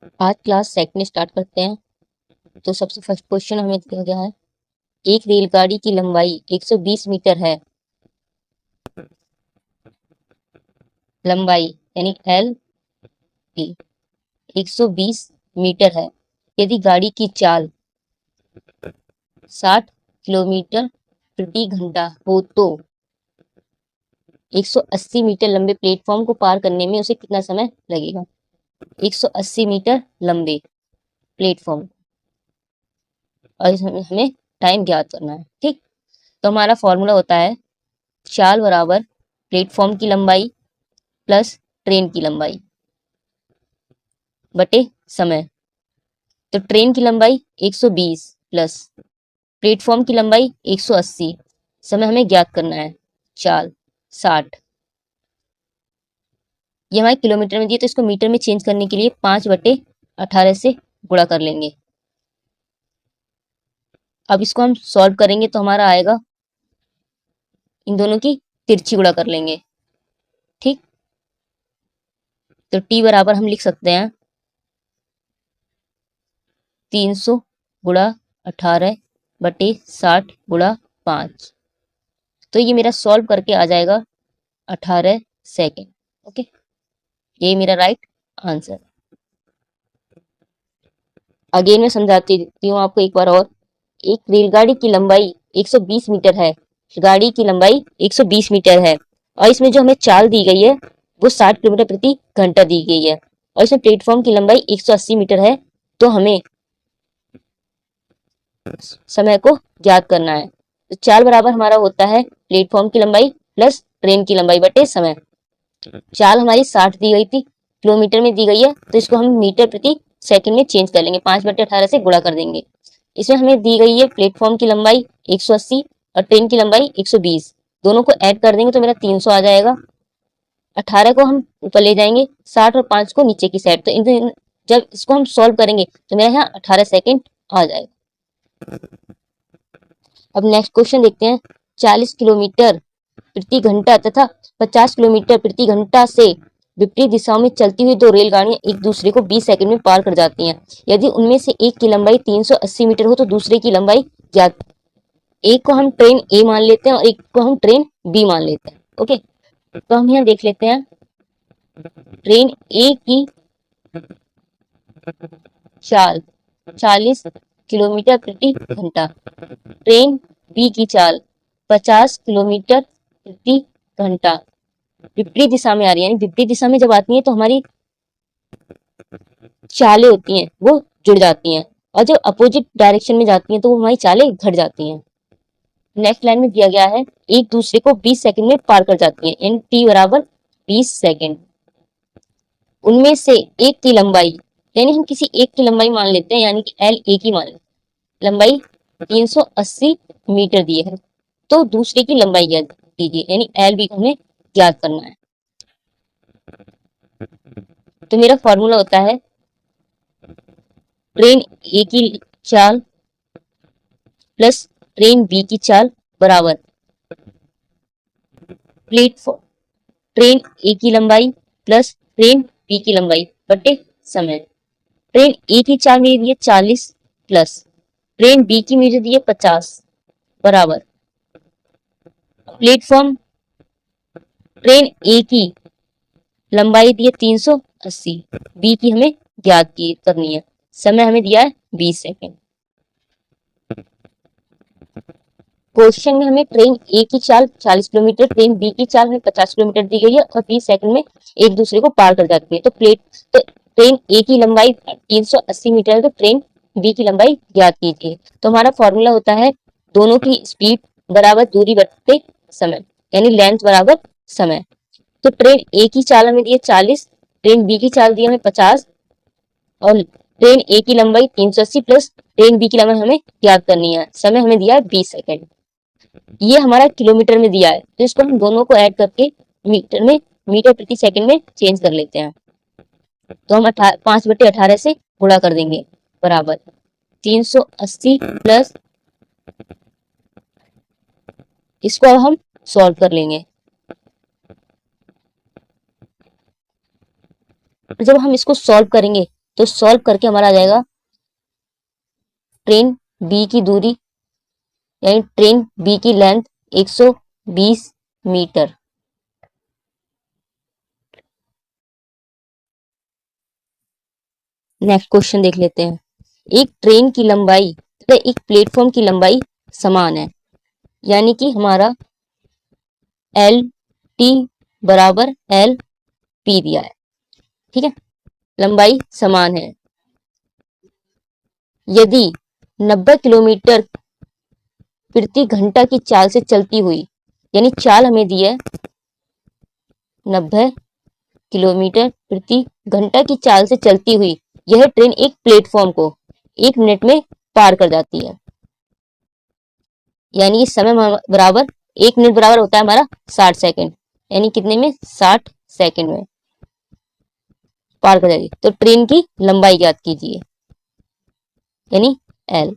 आज class second start करते हैं। तो सबसे फर्स्ट क्वेश्चन हमें दिया गया है, एक रेलगाड़ी की लंबाई 120 मीटर है। लंबाई यानी एल की 120 मीटर है। यदि गाड़ी की चाल 60 किलोमीटर प्रति घंटा हो तो 180 मीटर लंबे प्लेटफॉर्म को पार करने में उसे कितना समय लगेगा। 180 मीटर लंबे प्लेटफॉर्म और इसमें हमें टाइम ज्ञात करना है। ठीक, तो हमारा फॉर्मूला होता है चाल बराबर प्लेटफॉर्म की लंबाई प्लस ट्रेन की लंबाई बटे समय। तो ट्रेन की लंबाई 120 प्लस प्लेटफॉर्म की लंबाई 180, समय हमें ज्ञात करना है चाल 60। ये हमारे किलोमीटर में दिए, तो इसको मीटर में चेंज करने के लिए 5/18 से गुणा कर लेंगे। अब इसको हम सॉल्व करेंगे तो हमारा आएगा, इन दोनों की तिरछी गुणा कर लेंगे। ठीक, तो टी बराबर हम लिख सकते हैं 300 गुणा 18 बटे 60 गुणा 5। तो ये मेरा सॉल्व करके आ जाएगा 18 सेकेंड। ओके, ये मेरा राइट आंसर। अगेन मैं समझाती हूँ आपको एक बार और। एक रेलगाड़ी की लंबाई 120 मीटर है। गाड़ी की लंबाई 120 मीटर है और इसमें जो हमें चाल दी गई है वो 60 किलोमीटर प्रति घंटा दी गई है और इसमें प्लेटफॉर्म की लंबाई 180 मीटर है। तो हमें समय को ज्ञात करना है। तो चाल बराबर हमारा होता है प्लेटफॉर्म की लंबाई प्लस ट्रेन की लंबाई बटे समय। चाल हमारी 60 दी गई थी, किलोमीटर में दी गई है, तो इसको हम मीटर प्रति सेकंड में चेंज कर लेंगे, 5/18 से गुणा कर देंगे। इसमें हमें दी गई है प्लेटफॉर्म की लंबाई 180 और ट्रेन की लंबाई 120, दोनों को ऐड कर देंगे तो मेरा 300 आ जाएगा। 18 को हम ऊपर ले जाएंगे, 60 और 5 को नीचे की साइड। तो जब इसको हम सॉल्व करेंगे तो मेरा यहाँ 18 सेकेंड आ जाएगा। अब नेक्स्ट क्वेश्चन देखते हैं। 40 किलोमीटर प्रति घंटा तथा 50 किलोमीटर प्रति घंटा से विपरीत दिशाओं में चलती हुई दो रेलगाड़ियां एक दूसरे को 20 सेकंड में पार कर जाती हैं। यदि उनमें से एक की लंबाई 380 मीटर हो तो दूसरे की लंबाई ज्ञात। एक को हम ट्रेन ए मान लेते हैं और एक को हम ट्रेन बी मान लेते हैं। ओके, तो हम यहाँ देख लेते हैं। ट्रेन ए की चाल 40 किलोमीटर प्रति घंटा, ट्रेन बी की चाल 50 किलोमीटर प्रति घंटा विपरीत दिशा में आ रही है। यानी विपरीत दिशा में जब आती है तो हमारी चालें होती हैं वो जुड़ जाती हैं और जब अपोजिट डायरेक्शन में जाती हैं तो वो हमारी चालें घट जाती हैं। नेक्स्ट लाइन में दिया गया है एक दूसरे को 20 सेकंड में पार कर जाती है, यानी टी बराबर 20 सेकंड। उनमें से एक की लंबाई, यानी हम किसी एक की लंबाई मान लेते हैं, यानी कि एल ए की मान लेते, लंबाई 380 मीटर दी है, तो दूसरे की लंबाई ज्ञात कीजिए, यानी एल बी को हमें ज्ञात करना है। तो मेरा फॉर्मूला होता है ट्रेन ए की चाल प्लस ट्रेन बी की चाल बराबर प्लेटफॉर्म ट्रेन ए की लंबाई प्लस ट्रेन बी की लंबाई बटे समय। ट्रेन ए की चाल मेरी दी है 40 प्लस ट्रेन बी की मुझे दी है 50 बराबर प्लेटफॉर्म ट्रेन ए की लंबाई दी है 380, बी की हमें ज्ञात करनी है, समय हमें दिया है 20 सेकेंड। क्वेश्चन में हमें ट्रेन ए की चाल 40 किलोमीटर, ट्रेन बी की चाल हमें 50 किलोमीटर दी गई है और 20 सेकंड में एक दूसरे को पार कर जाती है। तो ट्रेन ए की लंबाई 380 मीटर है, तो ट्रेन बी की लंबाई ज्ञात कीजिए। तो हमारा फॉर्मूला होता है दोनों की स्पीड बराबर दूरी बटे समय, यानी लेंथ बराबर समय। तो ट्रेन ए की चाल हमें दी है 40, ट्रेन बी की चाल दी है हमें 50 और ट्रेन ए की लंबाई 380 प्लस ट्रेन बी की लंबाई हमें ज्ञात करनी है, समय हमें दिया है 20 सेकंड। ये हमारा किलोमीटर में दिया है, तो इसको हम दोनों को ऐड करके मीटर प्रति सेकंड में चेंज कर लेते हैं। तो हम 5/18 से गुणा कर देंगे बराबर 380 प्लस, इसको अब हम सॉल्व कर लेंगे। जब हम इसको सॉल्व करेंगे तो सॉल्व करके हमारा आ जाएगा ट्रेन बी की दूरी यानी ट्रेन बी की लेंथ 120 मीटर। नेक्स्ट क्वेश्चन देख लेते हैं। एक ट्रेन की लंबाई तथा एक प्लेटफॉर्म की लंबाई समान है, यानी कि हमारा एल टी बराबर एल पी दिया है। ठीक है, लंबाई समान है। यदि 90 किलोमीटर प्रति घंटा की चाल से चलती हुई, यानी चाल हमें दी है 90 किलोमीटर प्रति घंटा की चाल से चलती हुई यह ट्रेन एक प्लेटफॉर्म को 1 मिनट में पार कर जाती है, यानी समय बराबर 1 मिनट बराबर होता है हमारा 60 सेकंड, यानी कितने में 60 सेकंड में पार कर जाएगी। तो ट्रेन की लंबाई ज्ञात कीजिए, यानी एल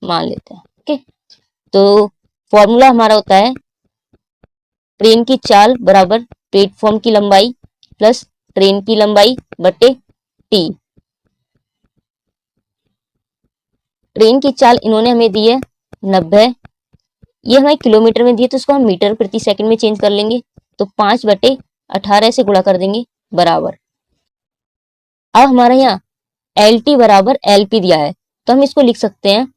मान लेते हैं। ओके, तो फॉर्मूला हमारा होता है ट्रेन की चाल बराबर प्लेटफॉर्म की लंबाई प्लस ट्रेन की लंबाई बटे टी। ट्रेन की चाल इन्होंने हमें दी है 90, ये हमें किलोमीटर में दिए तो इसको हम मीटर प्रति सेकंड में चेंज कर लेंगे, तो 5/18 से गुणा कर देंगे बराबर। अब हमारे यहाँ एल टी बराबर एल पी दिया है, तो हम इसको लिख सकते हैं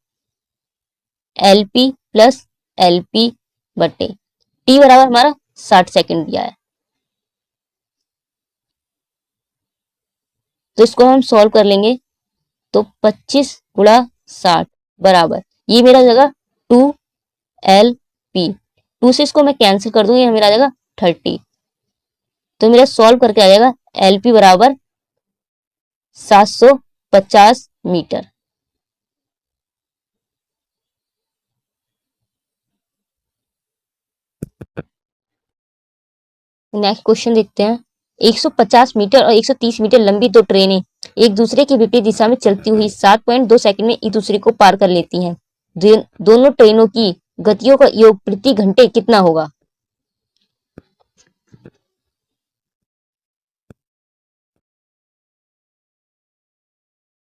L P plus L P बटे टी बराबर हमारा 60 सेकंड दिया है। तो इसको हम सॉल्व कर लेंगे, तो 25 गुणा 60 बराबर, ये मेरा जगह 2 LP, 2 से इसको मैं कैंसिल कर दूंगी, मेरा आ जाएगा 30। तो मेरा सॉल्व करके आ जाएगा LP बराबर 750 मीटर। नेक्स्ट क्वेश्चन देखते हैं। 150 मीटर और 130 मीटर लंबी दो ट्रेनें एक दूसरे की विपरीत दिशा में चलती हुई 7.2 सेकंड में एक दूसरे को पार कर लेती हैं। दोनों ट्रेनों की गतियों का योग प्रति घंटे कितना होगा?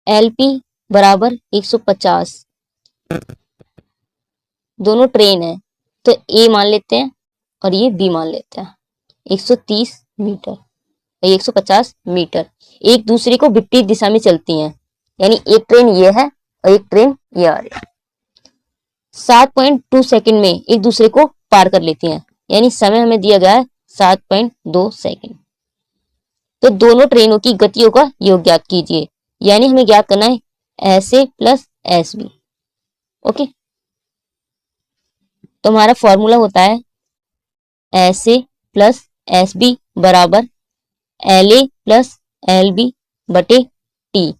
LP बराबर 150, दोनों ट्रेन है तो A मान लेते हैं और ये B मान लेते हैं। 130 मीटर 150 मीटर एक दूसरे को विपरीत दिशा में चलती हैं, यानी एक ट्रेन ये है और एक ट्रेन ये आ रही है। 7.2 सेकंड में एक दूसरे को पार कर लेती हैं, यानी समय हमें दिया गया है 7.2 सेकंड। तो दोनों ट्रेनों की गतियों का योग ज्ञात कीजिए, यानी हमें ज्ञात करना है ऐसे प्लस एस बी। ओके, तो हमारा फॉर्मूला होता है ऐसे प्लस एस बी बराबर L A plus L B बटे टी।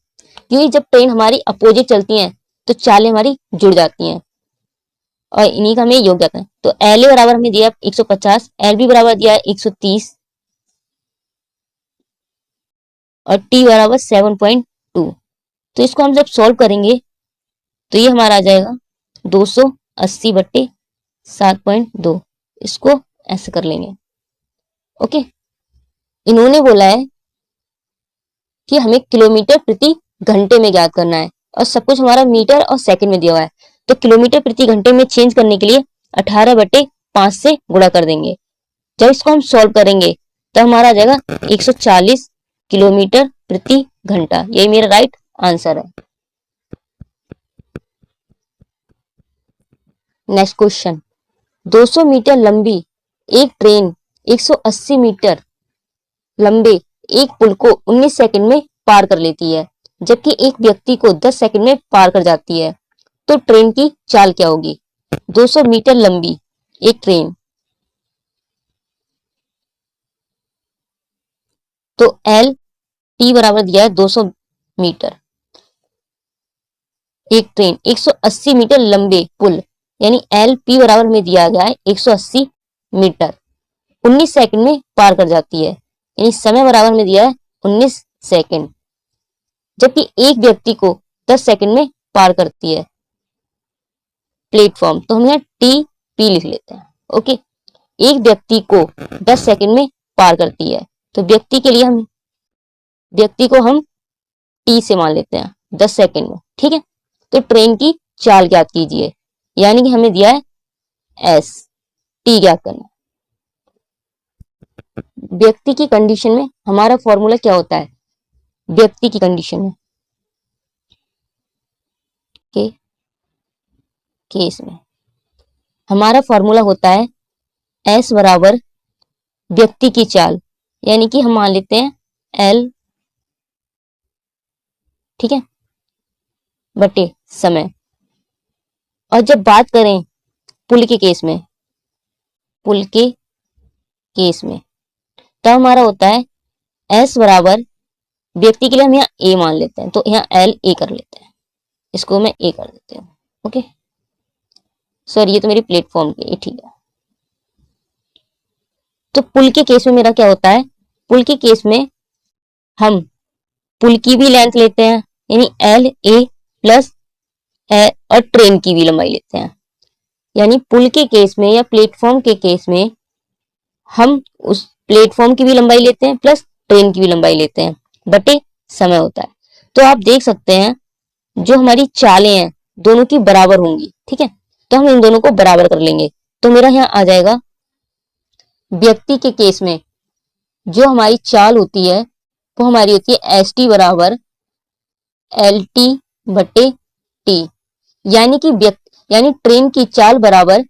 क्योंकि जब ट्रेन हमारी अपोजिट चलती हैं तो चालें हमारी जुड़ जाती हैं और इन्हीं का हमें योग ज्ञात है। तो एल ए बराबर हमें दिया 150, एल बी बराबर दिया है 130 और टी बराबर 7.2। तो इसको हम जब सॉल्व करेंगे तो ये हमारा आ जाएगा 280 बट्टे 7.2। इसको ऐसे कर लेंगे। ओके, इन्होंने बोला है कि हमें किलोमीटर प्रति घंटे में ज्ञात करना है और सब कुछ हमारा मीटर और सेकंड में दिया हुआ है। तो किलोमीटर प्रति घंटे में चेंज करने के लिए 18/5 से गुणा कर देंगे। जब इसको हम सॉल्व करेंगे तो हमारा आ जाएगा 140 किलोमीटर प्रति घंटा। यही मेरा राइट आंसर है। नेक्स्ट क्वेश्चन, 200 मीटर लंबी एक ट्रेन 180 मीटर लंबे एक पुल को 19 सेकंड में पार कर लेती है, जबकि एक व्यक्ति को 10 सेकंड में पार कर जाती है। तो ट्रेन की चाल क्या होगी? 200 मीटर लंबी एक ट्रेन, तो एल टी बराबर दिया है 200 मीटर। एक ट्रेन 180 मीटर लंबे पुल, यानी एल पी बराबर में दिया गया है 180 मीटर 19 सेकंड में पार कर जाती है, यानी समय बराबर में दिया है 19 सेकंड, जबकि एक व्यक्ति को 10 सेकंड में पार करती है प्लेटफॉर्म। तो हम यहाँ टी पी लिख लेते हैं। ओके, एक व्यक्ति को 10 सेकंड में पार करती है, तो व्यक्ति के लिए हम व्यक्ति को हम टी से मान लेते हैं 10 सेकंड में, ठीक है। तो ट्रेन की चाल ज्ञात कीजिए, यानी कि हमें दिया है एस, टी ज्ञात करना। व्यक्ति की कंडीशन में हमारा फॉर्मूला क्या होता है? व्यक्ति की कंडीशन में के केस में हमारा फॉर्मूला होता है एस बराबर व्यक्ति की चाल, यानी कि हम मान लेते हैं एल, ठीक है, बटे समय। और जब बात करें पुल के केस में, पुल के केस में तब हमारा होता है एस बराबर व्यक्ति के लिए हम यहाँ ए मान लेते हैं, तो यहाँ एल ए कर लेते हैं, इसको मैं ए कर देते हैं, ओके। सर ये तो मेरी प्लेटफॉर्म की, ठीक है। तो पुल के केस में मेरा क्या होता है? पुल के केस में हम पुल की भी लेंथ लेते हैं, यानी एल ए प्लस और ट्रेन की भी लंबाई लेते हैं। यानी पुल के केस में या प्लेटफॉर्म के केस में हम उस प्लेटफॉर्म की भी लंबाई लेते हैं प्लस ट्रेन की भी लंबाई लेते हैं, बटे समय होता है। तो आप देख सकते हैं जो हमारी चालें हैं दोनों की बराबर होंगी, ठीक है। तो हम इन दोनों को बराबर कर लेंगे, तो मेरा यहाँ आ जाएगा व्यक्ति के केस में जो हमारी चाल होती है वो हमारी होती है एस टी बराबर एल टी बटे टी, यानी कि यानी ट्रेन की चाल बराबर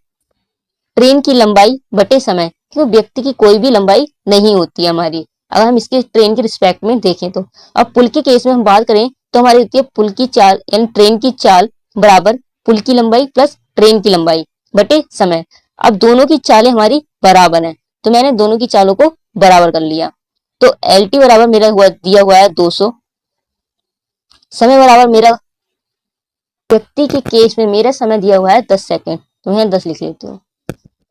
ट्रेन की लंबाई बटे समय, क्योंकि व्यक्ति की कोई भी लंबाई नहीं होती है हमारी, अगर हम इसके ट्रेन के रिस्पेक्ट में देखें तो। अब पुल के केस में हम बात करें तो हमारी होती है पुल की चाल यानी ट्रेन की चाल बराबर पुल की लंबाई प्लस ट्रेन की लंबाई बटे समय। अब दोनों की चालें हमारी बराबर हैं, तो मैंने दोनों की चालों को बराबर कर लिया। तो एल टी बराबर मेरा दिया हुआ है 200, समय बराबर मेरा व्यक्ति के केस में मेरा समय दिया हुआ है 10 सेकंड, तो मैं 10 लिख लेती हूँ।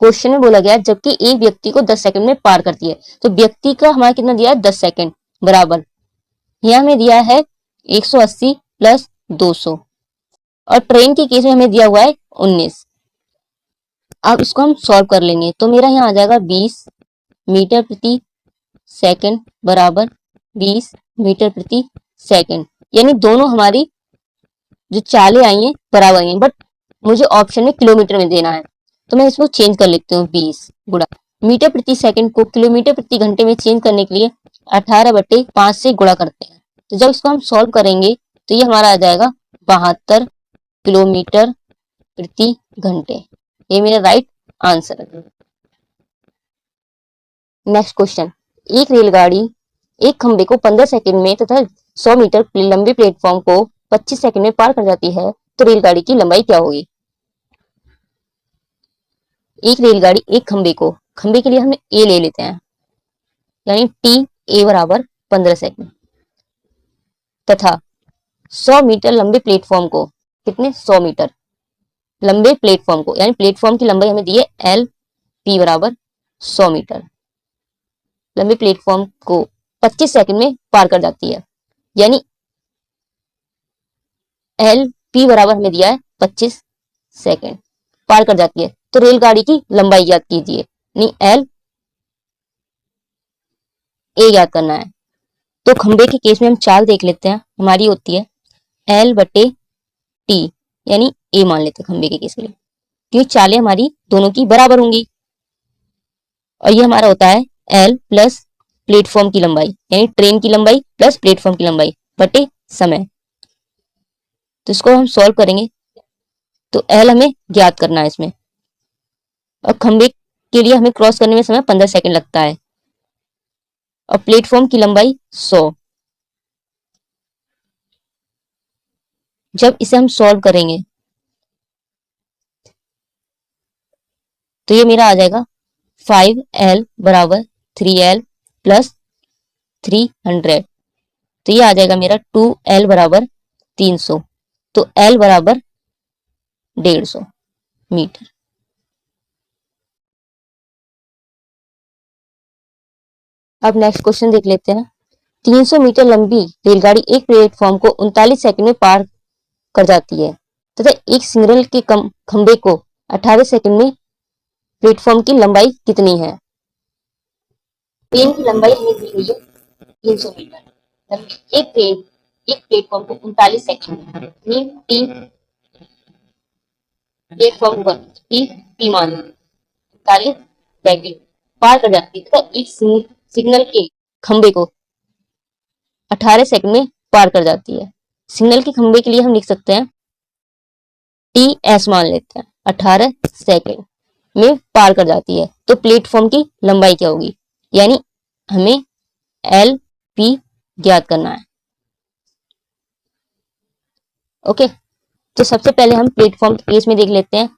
क्वेश्चन में बोला गया जबकि एक व्यक्ति को 10 सेकंड में पार करती है, तो व्यक्ति का हमारा कितना दिया है 10 सेकंड बराबर, यहाँ में दिया है 180 प्लस 200, और ट्रेन के केस में हमें दिया हुआ है 19। अब इसको हम सॉल्व कर लेंगे, तो मेरा यहाँ आ जाएगा 20 मीटर प्रति सेकंड बराबर 20 मीटर प्रति सेकंड, यानी दोनों हमारी जो चालें आई हैं बराबर आई हैं, बट मुझे ऑप्शन में किलोमीटर में देना है, तो मैं इसको चेंज कर लेती हूँ। 20 गुणा मीटर प्रति सेकंड को किलोमीटर प्रति घंटे में चेंज करने के लिए 18/5 से गुणा करते हैं। तो जब इसको हम सॉल्व करेंगे तो ये हमारा आ जाएगा 72 किलोमीटर प्रति घंटे, ये मेरा राइट आंसर है। नेक्स्ट क्वेश्चन, एक रेलगाड़ी एक खंबे को 15 सेकंड में तथा 100 मीटर लंबे प्लेटफॉर्म को 25 सेकंड में पार कर जाती है, तो रेलगाड़ी की लंबाई क्या होगी? एक रेलगाड़ी एक खंबे के लिए हम ए ले लेते हैं, यानी टी ए बराबर 15 सेकंड, तथा 100 मीटर लंबे प्लेटफॉर्म को, कितने 100 मीटर लंबे प्लेटफॉर्म को, यानी प्लेटफॉर्म की लंबाई हमें दी है एल पी बराबर 100 मीटर लंबे प्लेटफॉर्म को 25 सेकंड में पार कर जाती है, यानी एल पी बराबर हमें दिया है 25 सेकंड पार कर जाती है, तो रेलगाड़ी की लंबाई याद कीजिए, यानी एल ए याद करना है। तो खंबे के केस में हम चाल देख लेते हैं, हमारी होती है एल बटे टी, यानी ए मान लेते हैं खंबे के केस के लिए, क्योंकि चालें हमारी दोनों की बराबर होंगी, और ये हमारा होता है एल प्लस प्लेटफॉर्म की लंबाई, यानी ट्रेन की लंबाई प्लस प्लेटफॉर्म की लंबाई बटे समय। तो इसको हम सॉल्व करेंगे, तो एल हमें ज्ञात करना है इसमें, और खंबे के लिए हमें क्रॉस करने में समय 15 सेकंड लगता है, और प्लेटफॉर्म की लंबाई 100। जब इसे हम सॉल्व करेंगे तो ये मेरा आ जाएगा 5L बराबर 3L प्लस 300, तो ये आ जाएगा मेरा 2L बराबर 300, तो L बराबर 150 मीटर। अब नेक्स्ट क्वेश्चन देख लेते हैं। 300 मीटर लंबी रेलगाड़ी एक प्लेटफॉर्म को 39 सेकंड में पार कर जाती है, तथा एक सिग्नल के खंबे को 18 सेकंड में प्लेटफॉर्म की लंबाई कितनी है? ट्रेन की लंबाई हमें दी हुई है 300 मीटर, एक ट्रेन एक प्लेटफॉर्म को 39 सेकंड में टी प्लेटफॉर्म वन टी मान 39 सेकंड पार कर जाती है, तो एक सिग्नल के खंबे को 18 सेकंड में पार कर जाती है। सिग्नल के खंबे के लिए हम लिख सकते हैं टी एस मान लेते हैं, 18 सेकंड में पार कर जाती है। तो प्लेटफॉर्म की लंबाई क्या होगी, यानी हमें एल पी ज्ञात करना है। ओके, तो सबसे पहले हम प्लेटफॉर्म के केस में देख लेते हैं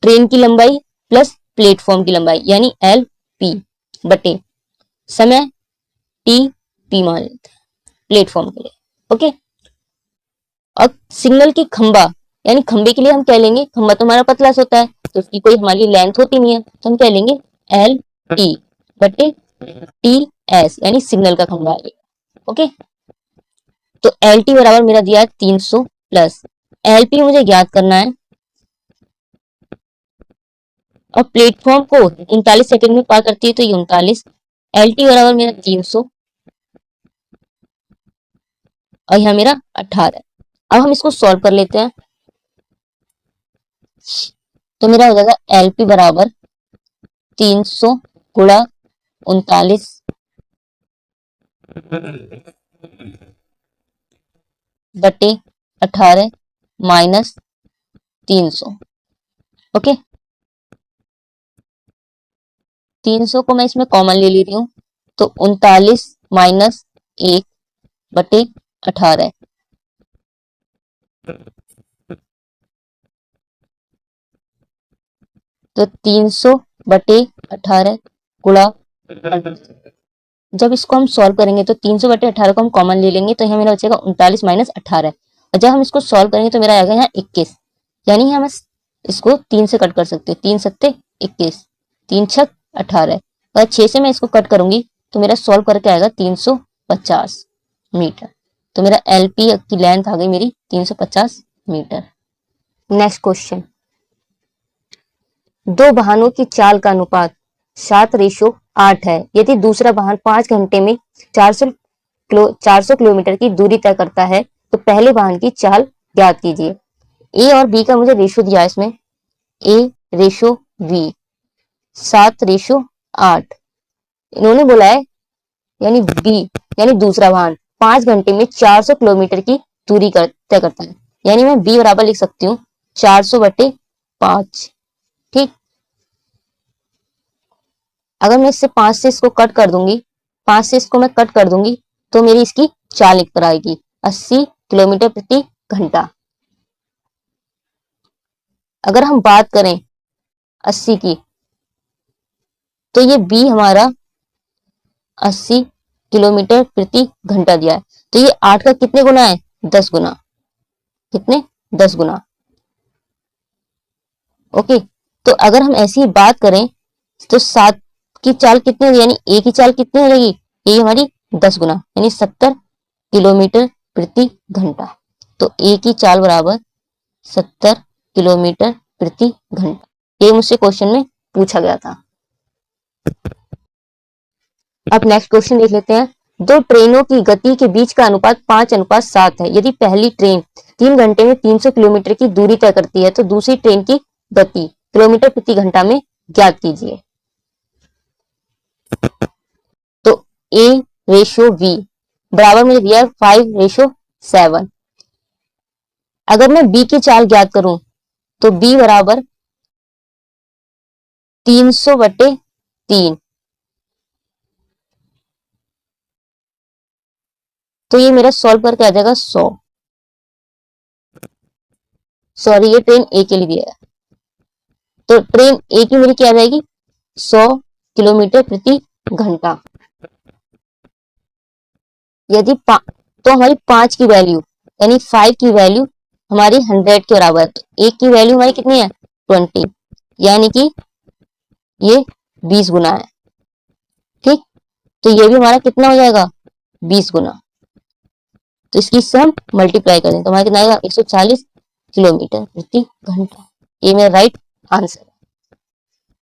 ट्रेन की लंबाई प्लस प्लेटफॉर्म की लंबाई, यानी एल पी बटे समय टी पी मान लेते हैं प्लेटफॉर्म के लिए। ओके, अब सिग्नल की खंबा यानी खंबे के लिए हम क्या लेंगे, खंबा तो हमारा पतला सा होता है, तो उसकी कोई हमारी लेंथ होती नहीं है, तो हम क्या लेंगे एल टी बटे टी एस, यानी सिग्नल का खंबा है। ओके, तो एल टी बराबर मेरा दिया है 300 प्लस एल पी मुझे ज्ञात करना है, और प्लेटफॉर्म को 39 सेकंड में पार करती है, तो ये 39, एल टी बराबर मेरा 300 और यहाँ मेरा 18। अब हम इसको सॉल्व कर लेते हैं, तो मेरा हो जाएगा एल पी बराबर 300 गुणा 39 बटे 18 माइनस 300। ओके, 300 को मैं इसमें कॉमन ले रही हूँ, तो 39 माइनस 1 बटे 18, तो 300 बटे 18 गुणा, जब इसको हम सॉल्व करेंगे तो 300 बटे 18 को हम कॉमन ले लेंगे, तो यहाँ मेरा बचेगा 39 माइनस 18, और जब हम इसको सॉल्व करेंगे तो मेरा आएगा यहाँ 21, यानी हम इसको 3 से कट कर सकते हैं, 3 सत्ते 21, 3 छक 18, और 6 से मैं इसको कट करूंगी तो मेरा सॉल्व करके आएगा 350 मीटर। तो मेरा एलपी की लेंथ आ गई मेरी 350 मीटर। नेक्स्ट क्वेश्चन, दो वाहनों की चाल का अनुपात 7:8 है। यदि दूसरा वाहन 5 घंटे में 400 किलोमीटर की दूरी तय करता है, तो पहले वाहन की चाल ज्ञात कीजिए। ए और बी का मुझे रेशो दिया है इसमें, ए रेशो बी 7:8 इन्होंने बोला है, यानी बी यानी दूसरा वाहन 5 घंटे में 400 किलोमीटर की दूरी तय करता है, यानी मैं बी बराबर लिख सकती हूँ 400 बटे 5। ठीक, अगर मैं इससे 5 से इसको कट कर दूंगी, 5 से इसको मैं कट कर दूंगी, तो मेरी इसकी चाल लिख कर आएगी 80 किलोमीटर प्रति घंटा। अगर हम बात करें 80 की, तो ये बी हमारा 80 किलोमीटर प्रति घंटा दिया है, तो ये 8 का कितने गुना है, 10 गुना। कितने, 10 गुना। ओके, तो अगर हम ऐसी ही बात करें तो 7 की चाल कितनी होगी, यानी ए की चाल कितनी हो जाएगी, ये हमारी 10 गुना, यानी 70 किलोमीटर प्रति घंटा। तो ए की चाल बराबर 70 किलोमीटर प्रति घंटा। ये मुझसे क्वेश्चन में पूछा गया था। अब नेक्स्ट क्वेश्चन देख लेते हैं, दो ट्रेनों की गति के बीच का अनुपात 5:7 है। यदि पहली ट्रेन 3 घंटे में 300 किलोमीटर की दूरी तय करती है, तो दूसरी ट्रेन की गति किलोमीटर प्रति घंटा में ज्ञात कीजिए। तो ए रेशो बी बराबर मुझे दिया है 5:7। अगर मैं बी की चाल ज्ञात करूं, तो बी बराबर 300 बटे 3, तो ये मेरा सॉल्व करके आ जाएगा 100। सॉरी, ये ट्रेन ए के लिए दिया है, तो ट्रेन ए की मेरी क्या आ जाएगी 100 किलोमीटर प्रति घंटा। यदि तो हमारी 5 की वैल्यू यानी 5 की वैल्यू हमारी 100 के बराबर है, तो एक की वैल्यू हमारी कितनी है 20, यानी कि ये 20 गुना है। ठीक, तो ये भी हमारा कितना हो जाएगा 20 गुना। तो इसकी इससे हम मल्टीप्लाई करें तो हमारा कितना आएगा 140 किलोमीटर प्रति घंटा। ये मेरा राइट आंसर है।